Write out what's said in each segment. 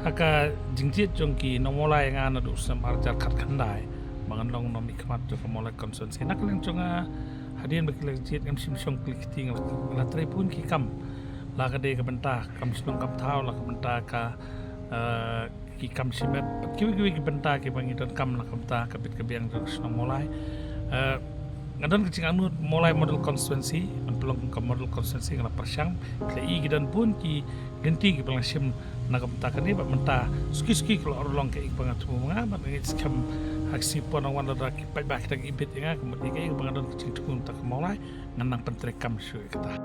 haka jingjit jongki nomolai nga na dusam arjar kat khandai bangan long nom ikmat jo kamolai konsensi nak lang jonga hadian bakilak jit ngam sim song klik ting la trai pun ki kam la ka de ka benta kam sinong kam thau la ka benta ka ki kam simet ki benta ki bangi don kam la kam ta ka bit ka biang jo sinong molai ngadon kecing anu mulai model konstituensi pelong ke model konstituensi ngana persyang klei gidan pun ki genti ki pelasim nak bentakan ni benta suki kalau orang ke ik bangat bunga bat ngit skam aksi ponong wan da ki pai bak tang ibit nga kemudian ke bangadon kecing tukun tak mulai nganang pentrekam su kata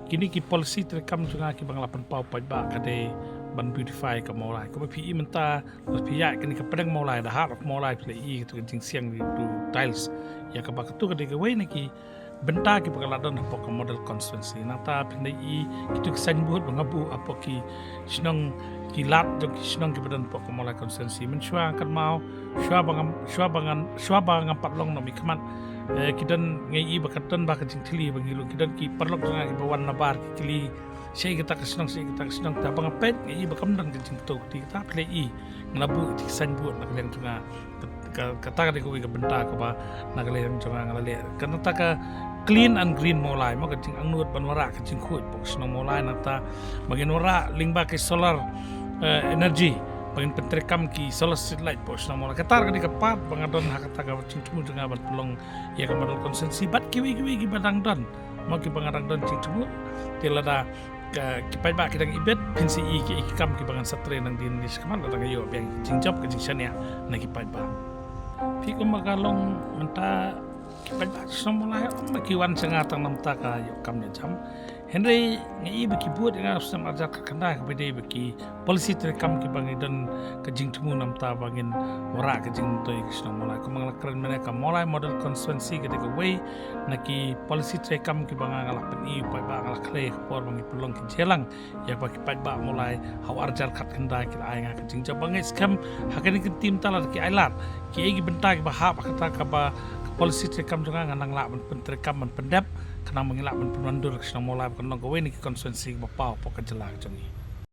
kini ki polisi trekam juga ki banglapan pau pai bak kade ban beautify ka mulai ko pi menta pi ya kini ka pedang mulai da heart of mulai play itu kecing siang di tiles ya ka bakatu ka de way naki benta ki pagaladon po ka model constituency nata pinai kitu san buat bangabu apo ki sinong ki lat jong ki sinong ki badan po ka model constituency men shwa kan mau shwa bangan patlong no mikman kidan ngai bakatan ba ka jingtili bangilu kidan ki perlok nga ki bawan nabar ki kili sei kita kesenang ta bangapet ngai bakam dan jing to ti ta play nglabu ti san buat nak leng tunga kata ko ga benta ka ba nagalem jonga ngale kan ta ka clean and green molai mo kacing angnut banwara kacing khut box no molai nata bagin wara lingba ke solar energy bagin pentrekam ki solar street light box no molai katar ka dikapat bangadon hakata ka cing tumu jonga bat pelong ya ka model konsensi bat kiwi ki badang don mo ki bangadang don cing tumu tilada kipai ba kidang ibet pinsi ki ikam ki bangan satre nang din dis kaman da yo biang cing job kacing sania na kipai ba pi ko magalong menta kipai ba somolai makiwan sengatang namta ka yo kam ne jam Henry ngai baki buat dengan usam arjat kanda bede baki polisi terekam ki bangi dan kajing temu namta bangin wara kajing to ikisno molai kumang lakran mereka molai model konstituensi ke dega way naki polisi terekam ki banga ngalak pen pai ba ngalak kle por bangi pelong ki jelang ya baki pai ba molai haw arjat kat kanda ki ai nga kajing jabangai skam hakani ki tim talar ki ailat ki egi benta ki ba ha kata ka ba polisi terekam juga nganang lak penterekam pendep kenang mengilak penandur kesana mulai kenang kowe ni konstituensi bapau pokok jelak jongi